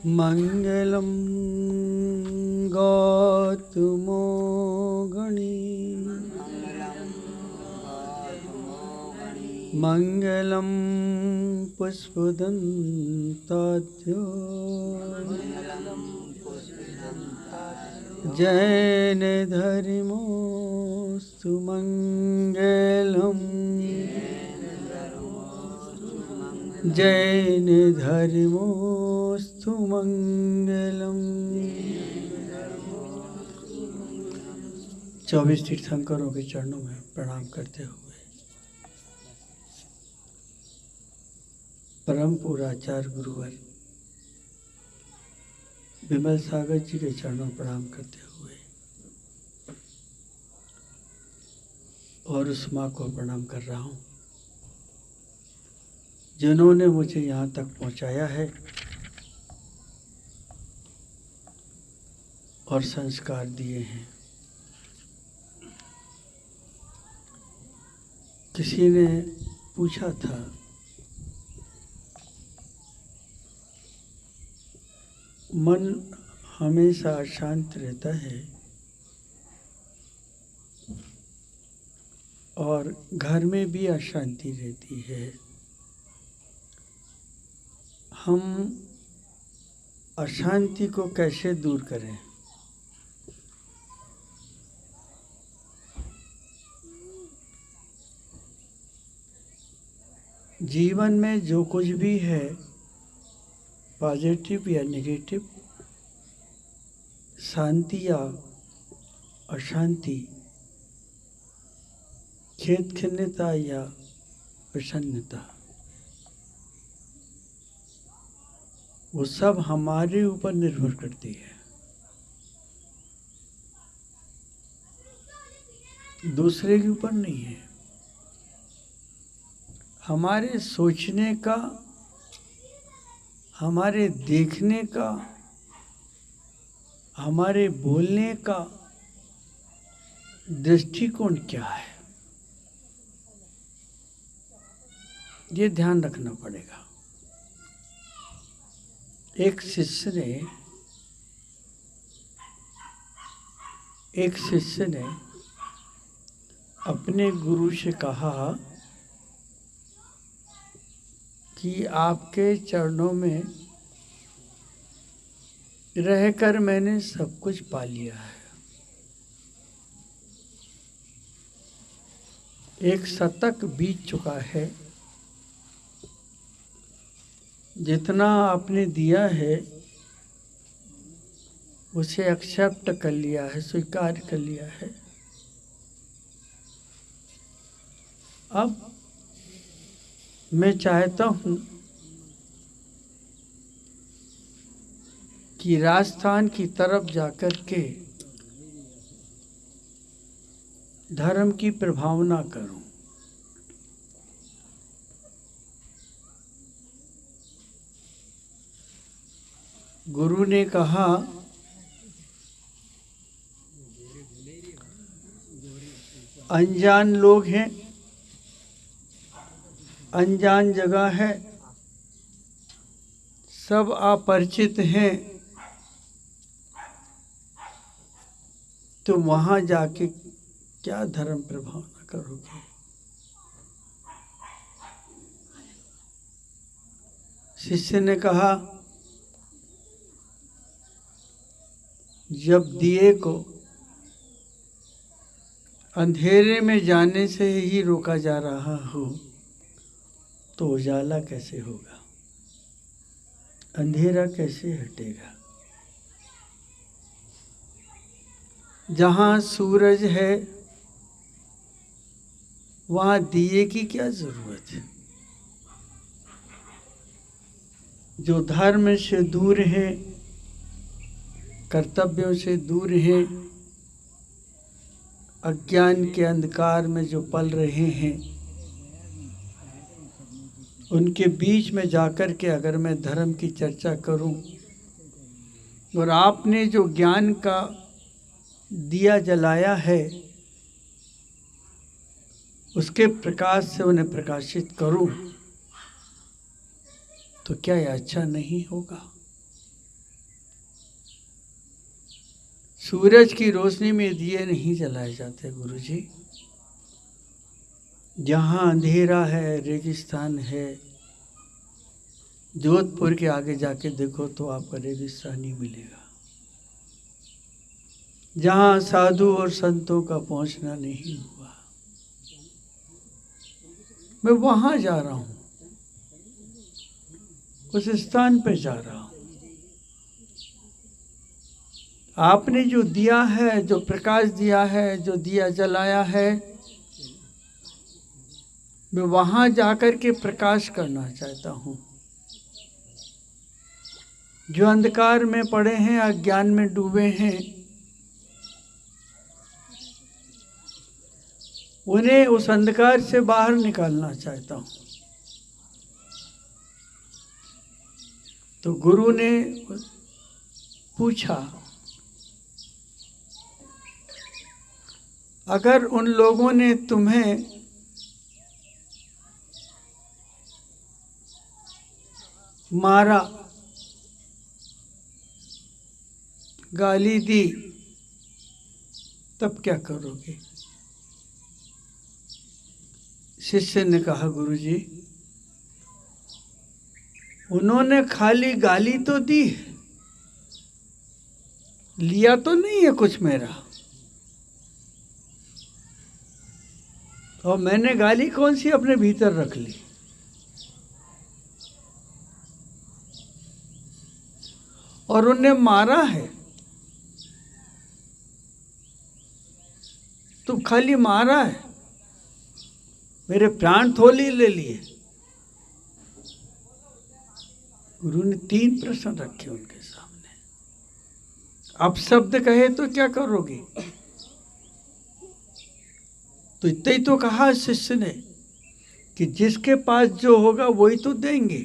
मंगलम गौतमो गणी मंगलम पुष्पदंताद्यो जैन धर्मोस्तु मंगलम जैन धर्मोस्तु मंगलम। 24 तीर्थंकरों के चरणों में प्रणाम करते हुए परम पूज्याचार्य गुरुवर विमल सागर जी के चरणों में प्रणाम करते हुए और उस माँ को प्रणाम कर रहा हूँ जिन्होंने मुझे यहाँ तक पहुँचाया है और संस्कार दिए हैं। किसी ने पूछा था मन हमेशा अशांत रहता है और घर में भी अशांति रहती है। हम अशांति को कैसे दूर करें? जीवन में जो कुछ भी है पॉजिटिव या नेगेटिव, शांति या अशांति, खेद खिन्नता या प्रसन्नता, वो सब हमारे ऊपर निर्भर करती है, दूसरे के ऊपर नहीं है। हमारे सोचने का, हमारे देखने का, हमारे बोलने का दृष्टिकोण क्या है, ये ध्यान रखना पड़ेगा। एक शिष्य ने अपने गुरु से कहा कि आपके चरणों में रहकर मैंने सब कुछ पा लिया है। एक शतक बीत चुका है, जितना आपने दिया है उसे एक्सेप्ट कर लिया है, स्वीकार कर लिया है। अब मैं चाहता हूँ कि राजस्थान की तरफ जाकर के धर्म की प्रभावना करूं। गुरु ने कहा अनजान लोग हैं, अनजान जगह है, सब अपरिचित हैं, तो वहाँ जाके क्या धर्म प्रभावना करोगे? शिष्य ने कहा जब दिए को अंधेरे में जाने से ही रोका जा रहा हो तो उजाला कैसे होगा, अंधेरा कैसे हटेगा? जहाँ सूरज है वहाँ दिए की क्या जरूरत है? जो धर्म से दूर है, कर्तव्यों से दूर है, अज्ञान के अंधकार में जो पल रहे हैं, उनके बीच में जाकर के अगर मैं धर्म की चर्चा करूं और आपने जो ज्ञान का दिया जलाया है उसके प्रकाश से उन्हें प्रकाशित करूं तो क्या यह अच्छा नहीं होगा? सूरज की रोशनी में दिए नहीं जलाए जाते गुरुजी। जहाँ अंधेरा है, रेगिस्तान है, जोधपुर के आगे जाके देखो तो आपको रेगिस्तान ही मिलेगा। जहाँ साधु और संतों का पहुंचना नहीं हुआ, मैं वहां जा रहा हूं, उस स्थान पे जा रहा हूं। आपने जो दिया है, जो प्रकाश दिया है, जो दिया जलाया है, मैं वहां जाकर के प्रकाश करना चाहता हूं। जो अंधकार में पड़े हैं, अज्ञान में डूबे हैं, उन्हें उस अंधकार से बाहर निकालना चाहता हूं। तो गुरु ने पूछा, अगर उन लोगों ने तुम्हें मारा, गाली दी, तब क्या करोगे? शिष्य ने कहा, गुरुजी, उन्होंने खाली गाली तो दी, लिया तो नहीं है कुछ मेरा। और मैंने गाली कौन सी अपने भीतर रख ली? और उन्हें मारा है तो खाली मारा है, मेरे प्राण थोड़ी ले लिए। गुरु ने 3 प्रश्न रखे उनके सामने। अब शब्द कहे तो क्या करोगे? तो इतना ही तो कहा शिष्य ने कि जिसके पास जो होगा वही तो देंगे,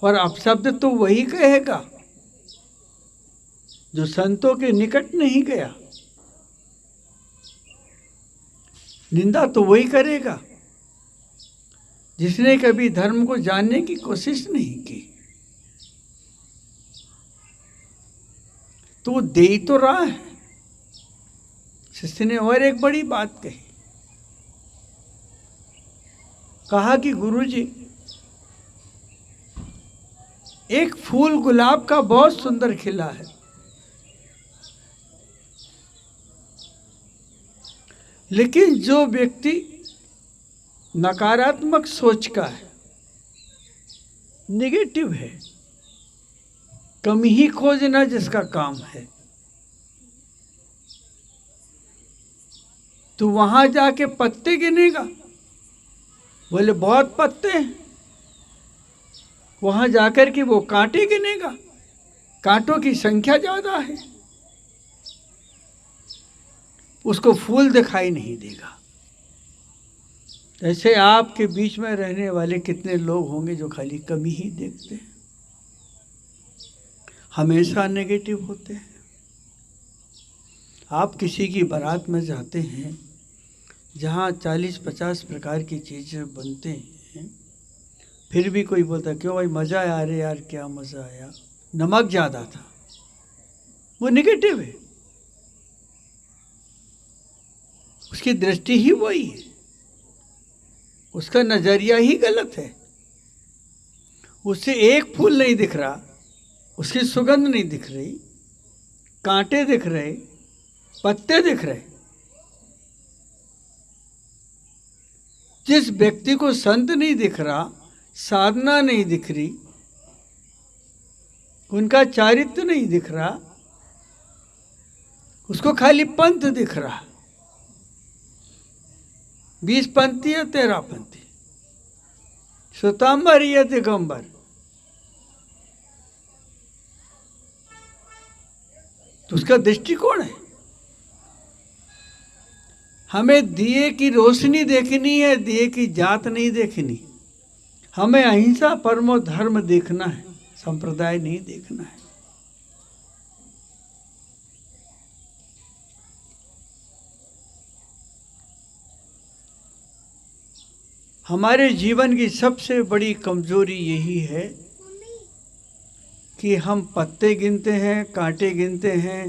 और अपशब्द तो वही कहेगा जो संतों के निकट नहीं गया। निंदा तो वही करेगा जिसने कभी धर्म को जानने की कोशिश नहीं की। तो वो दे ही तो रहा है। शिष्य ने और एक बड़ी बात कही, कहा कि गुरुजी, एक फूल गुलाब का बहुत सुंदर खिला है, लेकिन जो व्यक्ति नकारात्मक सोच का है, नेगेटिव है, कमी ही खोजना जिसका काम है, तो वहां जाके पत्ते गिनेगा। बोले बहुत पत्ते हैं। वहां जाकर के वो कांटे गिनेगा, कांटों की संख्या ज्यादा है, उसको फूल दिखाई नहीं देगा। ऐसे आपके बीच में रहने वाले कितने लोग होंगे जो खाली कमी ही देखते हैं, हमेशा नेगेटिव होते हैं। आप किसी की बारात में जाते हैं जहाँ 40-50 प्रकार की चीज़ें बनते हैं, फिर भी कोई बोलता क्यों भाई मज़ा आया? अरे यार क्या मज़ा आया, नमक ज़्यादा था। वो नेगेटिव है, उसकी दृष्टि ही वही है, उसका नज़रिया ही गलत है। उससे एक फूल नहीं दिख रहा, उसकी सुगंध नहीं दिख रही, कांटे दिख रहे, पत्ते दिख रहे। जिस व्यक्ति को संत नहीं दिख रहा, साधना नहीं दिख रही, उनका चारित्र नहीं दिख रहा, उसको खाली पंथ दिख रहा, 20 पंथी या 13 पंथी, श्वेतांबर या दिगंबर। तो उसका दृष्टिकोण है। हमें दिए की रोशनी देखनी है, दिए की जात नहीं देखनी। हमें अहिंसा परमो धर्म देखना है, संप्रदाय नहीं देखना है। हमारे जीवन की सबसे बड़ी कमजोरी यही है कि हम पत्ते गिनते हैं, कांटे गिनते हैं,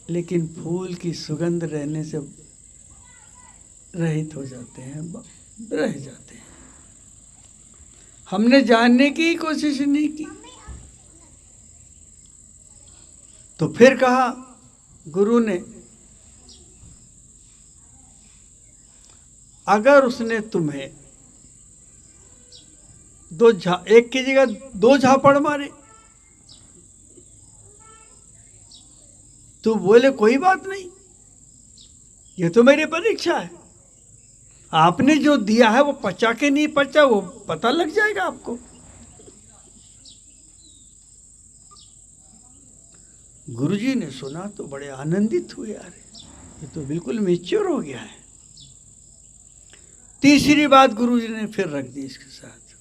लेकिन फूल की सुगंध रहने से रहित हो जाते हैं, रह जाते हैं। हमने जानने की कोशिश नहीं की। तो फिर कहा गुरु ने, अगर उसने तुम्हें एक की जगह 2 झापड़ मारे, तो बोले कोई बात नहीं, ये तो मेरी परीक्षा है, आपने जो दिया है वो पचा के नहीं पचा वो पता लग जाएगा आपको। गुरुजी ने सुना तो बड़े आनंदित हुए, यार ये तो बिल्कुल मैच्योर हो गया है। तीसरी बात गुरुजी ने फिर रख दी इसके साथ,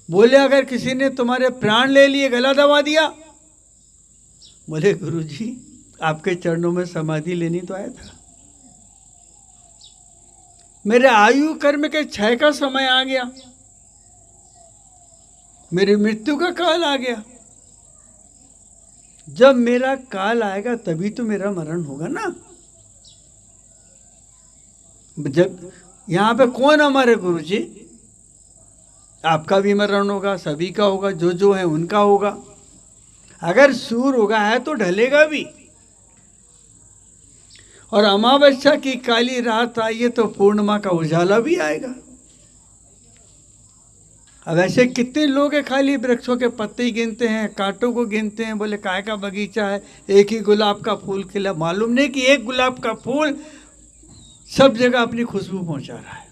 बोले अगर किसी ने तुम्हारे प्राण ले लिए, गला दबा दिया, बोले गुरुजी आपके चरणों में समाधि लेनी तो आया था, मेरे आयु कर्म के क्षय का समय आ गया, मेरी मृत्यु का काल आ गया। जब मेरा काल आएगा तभी तो मेरा मरण होगा ना। जब यहाँ पे कौन अमर है गुरुजी? आपका भी मरण होगा, सभी का होगा, जो है उनका होगा। अगर सूर्य उगा है तो ढलेगा भी, और अमावस्या की काली रात आई है तो पूर्णिमा का उजाला भी आएगा। अब ऐसे कितने लोग हैं खाली वृक्षों के पत्ते ही गिनते हैं, कांटों को गिनते हैं, बोले काय का बगीचा है, एक ही गुलाब का फूल खिला। मालूम नहीं कि एक गुलाब का फूल सब जगह अपनी खुशबू पहुंचा रहा है,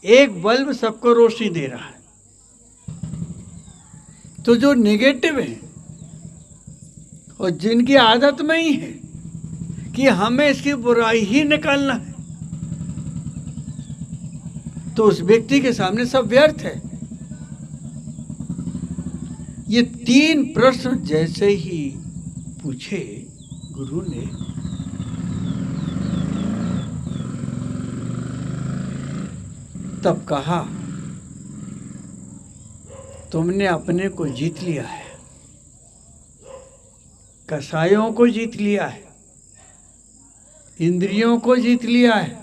एक बल्ब सबको रोशनी दे रहा है। तो जो नेगेटिव है और जिनकी आदत में ही है कि हमें इसकी बुराई ही निकालना है, तो उस व्यक्ति के सामने सब व्यर्थ है। ये 3 प्रश्न जैसे ही पूछे गुरु ने, तब कहा तुमने अपने को जीत लिया है, कसायों को जीत लिया है, इंद्रियों को जीत लिया है,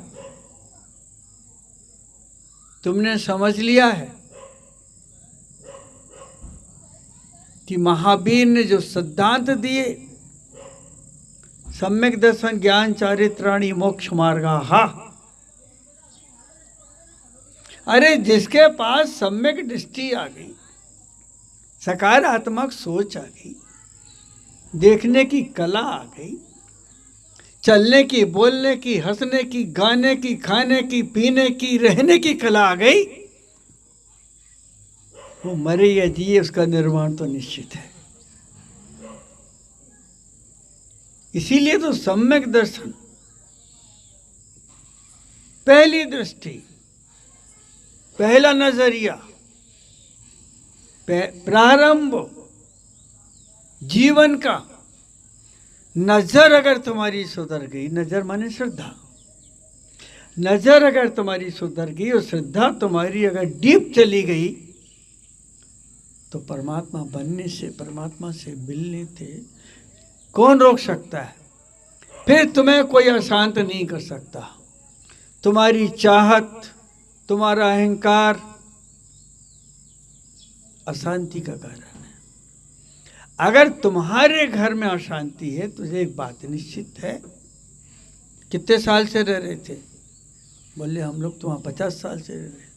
तुमने समझ लिया है कि महावीर ने जो सिद्धांत दिए, सम्यक दर्शन ज्ञान चारित्राणि मोक्ष मार्गाः, अरे जिसके पास सम्यक दृष्टि आ गई, सकारात्मक सोच आ गई, देखने की कला आ गई, चलने की, बोलने की, हंसने की, गाने की, खाने की, पीने की, रहने की कला आ गई, वो मरे या जिए उसका निर्माण तो निश्चित है। इसीलिए तो सम्यक दर्शन, पहली दृष्टि, पहला नजरिया, प्रारंभ जीवन का, नजर अगर तुम्हारी सुधर गई, नजर माने श्रद्धा, नजर अगर तुम्हारी सुधर गई और श्रद्धा तुम्हारी अगर डीप चली गई, तो परमात्मा बनने से, परमात्मा से मिलने से कौन रोक सकता है? फिर तुम्हें कोई अशांत नहीं कर सकता। तुम्हारी चाहत, तुम्हारा अहंकार अशांति का कारण है। अगर तुम्हारे घर में अशांति है, तुझे एक बात निश्चित है। कितने साल से रह रहे थे? बोले हम लोग तो वहाँ 50 साल से रह रहे।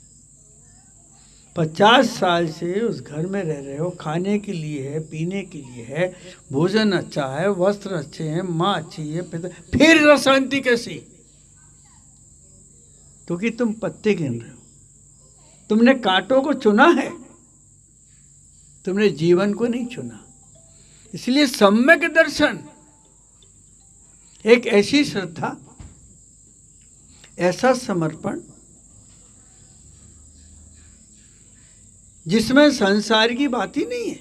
50 साल से उस घर में रह रहे हो, खाने के लिए है, पीने के लिए है, भोजन अच्छा है, वस्त्र अच्छे हैं, माँ अच्छी है, फिर अशांति कैसी? क्योंकि तुम पत्ते गिन रहे हो, तुमने कांटों को चुना है, तुमने जीवन को नहीं चुना। इसलिए सम्यक दर्शन एक ऐसी श्रद्धा, ऐसा समर्पण जिसमें संसार की बात ही नहीं है,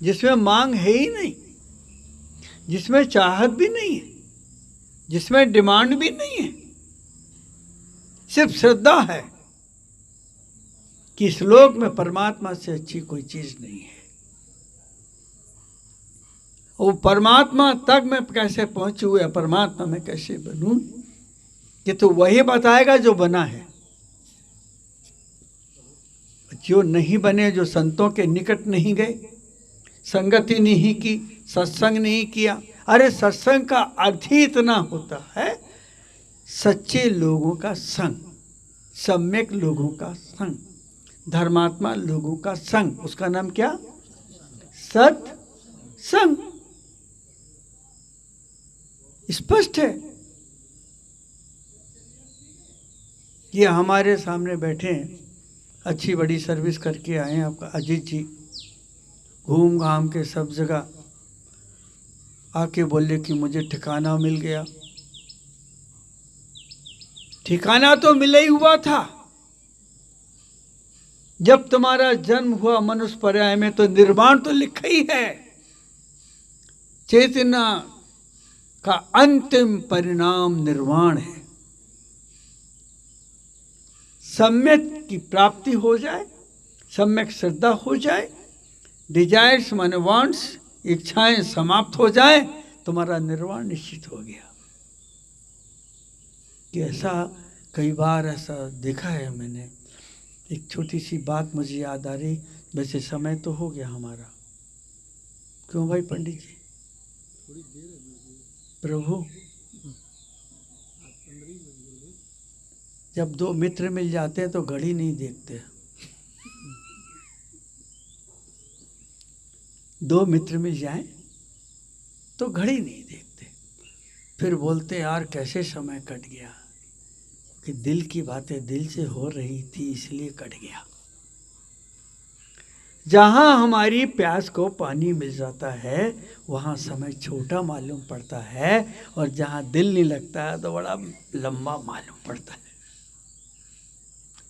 जिसमें मांग है ही नहीं, जिसमें चाहत भी नहीं है, जिसमें डिमांड भी नहीं है, सिर्फ श्रद्धा है कि इस लोक में परमात्मा से अच्छी कोई चीज नहीं है। वो परमात्मा तक मैं कैसे पहुंचूं या परमात्मा में कैसे बनूं, ये तो वही बताएगा जो बना है। जो नहीं बने, जो संतों के निकट नहीं गए, संगति नहीं की, सत्संग नहीं किया। अरे सत्संग का अर्थ ही इतना होता है, सच्चे लोगों का संग, सम्यक लोगों का संग, धर्मात्मा लोगों का संग। उसका नाम क्या? सत्संग। स्पष्ट है। ये हमारे सामने बैठे हैं, अच्छी बड़ी सर्विस करके आए हैं आपका अजीत जी, घूम घाम के सब जगह आके बोले कि मुझे ठिकाना मिल गया। ठिकाना तो मिला ही हुआ था। जब तुम्हारा जन्म हुआ मनुष्य पर्याय में, तो निर्वाण तो लिखा ही है। चेतना का अंतिम परिणाम निर्वाण है। सम्यक की प्राप्ति हो जाए, सम्यक श्रद्धा हो जाए, डिजायर्स माने वांट्स, इच्छाएं समाप्त हो जाए, तुम्हारा निर्वाण निश्चित हो गया। कि ऐसा कई बार ऐसा देखा है मैंने। एक छोटी सी बात मुझे याद आ रही, वैसे समय तो हो गया हमारा। क्यों भाई पंडित जी? प्रभु, जब दो मित्र मिल जाते हैं तो घड़ी नहीं देखते। दो मित्र मिल जाएं तो घड़ी नहीं देखते, फिर बोलते यार कैसे समय कट गया, कि दिल की बातें दिल से हो रही थी इसलिए कट गया। जहां हमारी प्यास को पानी मिल जाता है वहां समय छोटा मालूम पड़ता है, और जहां दिल नहीं लगता है तो बड़ा लंबा मालूम पड़ता है।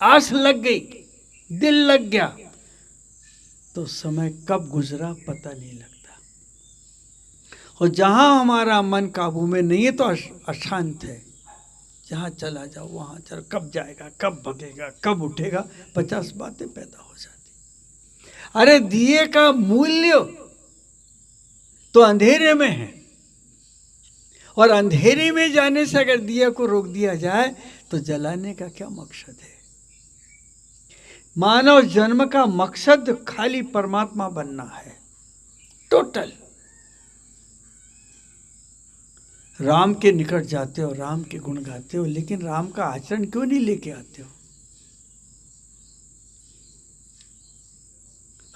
आस लग गई, दिल लग गया, तो समय कब गुजरा पता नहीं लगता। और जहां हमारा मन काबू में नहीं है तो अशांत है। जहां चला जाओ वहां चल, कब जाएगा, कब भगेगा, कब उठेगा, 50 बातें पैदा हो जाती। अरे दिए का मूल्य तो अंधेरे में है, और अंधेरे में जाने से अगर दिया को रोक दिया जाए तो जलाने का क्या मकसद है? मानव जन्म का मकसद खाली परमात्मा बनना है, टोटल। राम के निकट जाते हो, राम के गुण गाते हो, लेकिन राम का आचरण क्यों नहीं लेके आते हो?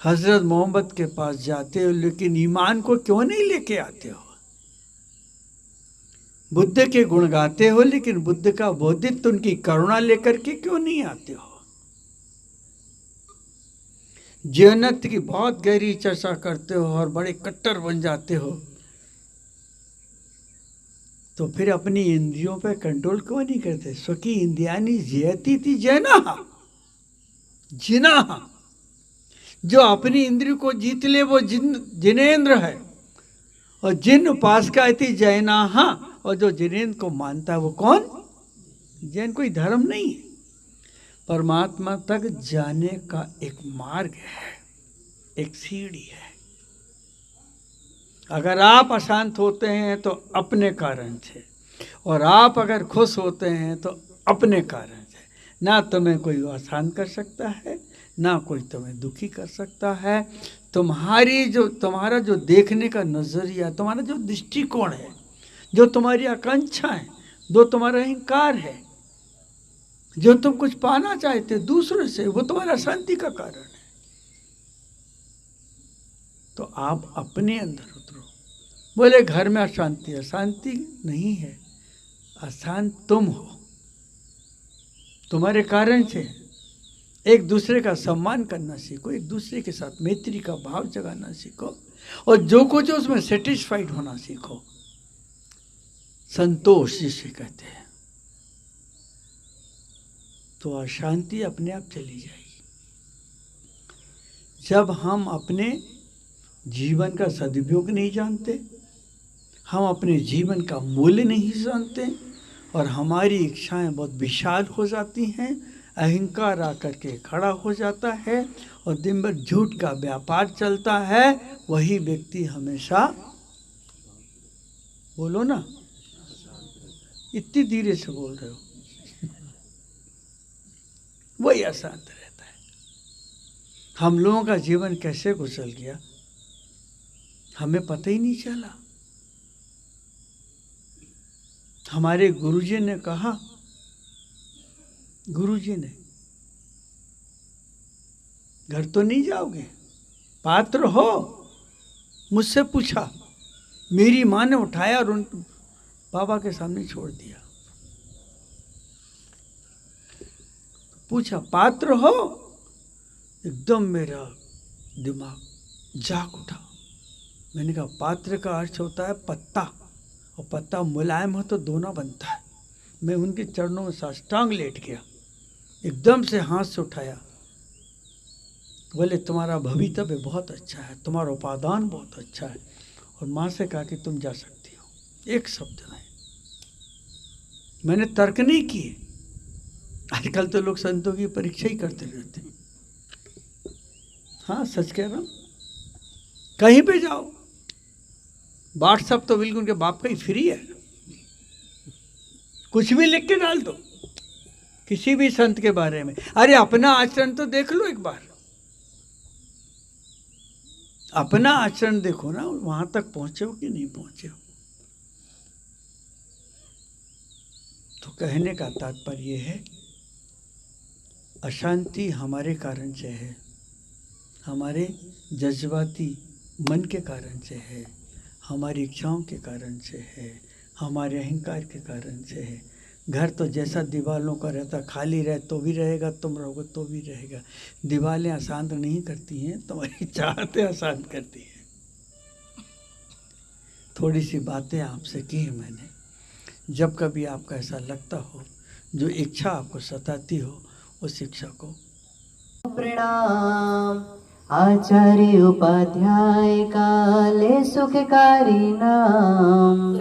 हजरत मोहम्मद के पास जाते हो, लेकिन ईमान को क्यों नहीं लेके आते हो? बुद्ध के गुण गाते हो, लेकिन बुद्ध का बोधित्व, उनकी करुणा लेकर के क्यों नहीं आते हो? जीवनत की बहुत गहरी चर्चा करते हो और बड़े कट्टर बन जाते हो, तो फिर अपनी इंद्रियों पे कंट्रोल क्यों नहीं करते? स्वकी इंद्रियानी जयती थी जैना जिना। जो अपनी इंद्रिय को जीत ले वो जिनेंद्र है, और जिन उपासका थी जैना, और जो जिनेंद्र को मानता है वो कौन? जैन कोई धर्म नहीं है, परमात्मा तक जाने का एक मार्ग है, एक सीढ़ी है। अगर आप अशांत होते हैं तो अपने कारण से, और आप अगर खुश होते हैं तो अपने कारण से। ना तुम्हें कोई अशांत कर सकता है, ना कोई तुम्हें दुखी कर सकता है। तुम्हारा जो देखने का नजरिया, तुम्हारा जो दृष्टिकोण है, जो तुम्हारी आकांक्षा है, जो तुम्हारा अहंकार है, जो तुम कुछ पाना चाहते दूसरों से, वो तुम्हारा शांति का कारण है। तो आप अपने अंदर उतरो। बोले घर में अशांति, अशांति नहीं है, अशांत तुम हो, तुम्हारे कारण से। एक दूसरे का सम्मान करना सीखो, एक दूसरे के साथ मैत्री का भाव जगाना सीखो, और जो कुछ उसमें सेटिस्फाइड होना सीखो। संतोष जिसे कहते हैं, तो अशांति अपने आप चली जाएगी। जब हम अपने जीवन का सदुपयोग नहीं जानते, हम अपने जीवन का मूल्य नहीं जानते, और हमारी इच्छाएं बहुत विशाल हो जाती हैं, अहंकार आकर के खड़ा हो जाता है और दिन भर झूठ का व्यापार चलता है, वही व्यक्ति हमेशा, बोलो ना, इतनी धीरे से बोल रहे हो, वही अशांत रहता है। हम लोगों का जीवन कैसे गुजर गया हमें पता ही नहीं चला। हमारे गुरुजी ने कहा, गुरुजी ने, घर तो नहीं जाओगे, पात्र हो? मुझसे पूछा, मेरी माँ ने उठाया और उन बाबा के सामने छोड़ दिया। पूछा, पात्र हो? एकदम मेरा दिमाग जाग उठा। मैंने कहा, पात्र का अर्थ होता है पत्ता, और पत्ता मुलायम हो तो दोना बनता है। मैं उनके चरणों में साष्टांग लेट गया, एकदम से हाथ से उठाया। बोले, तुम्हारा भवितव्य बहुत अच्छा है, तुम्हारा उपादान बहुत अच्छा है, और माँ से कहा कि तुम जा सकती हो। एक शब्द नहीं, मैंने तर्क नहीं किए। आजकल तो लोग संतों की परीक्षा ही करते रहते हैं। हाँ, सच कह रहा हूँ। कहीं पे जाओ, व्हाट्सअप तो बिल्कुल उनके बाप का ही फ्री है, कुछ भी लिख के डाल दो किसी भी संत के बारे में। अरे अपना आचरण तो देख लो एक बार, अपना आचरण देखो ना, वहां तक पहुंचे हो कि नहीं पहुंचे हो। तो कहने का तात्पर्य है, अशांति हमारे कारण से है, हमारे जज्बाती मन के कारण से है, हमारी इच्छाओं के कारण से है, हमारे अहंकार के कारण से है। घर तो जैसा दीवालों का रहता, खाली रहे तो भी रहेगा, तुम रहोगे तो भी रहेगा। दीवारें अशांत नहीं करती हैं, तुम्हारी चाहतें अशांत करती हैं। थोड़ी सी बातें आपसे की है मैंने। जब कभी आपका ऐसा लगता हो, जो इच्छा आपको सताती हो, उस इच्छा को प्रणाम। आचार्य उपाध्याय काले सुखकारी नाम।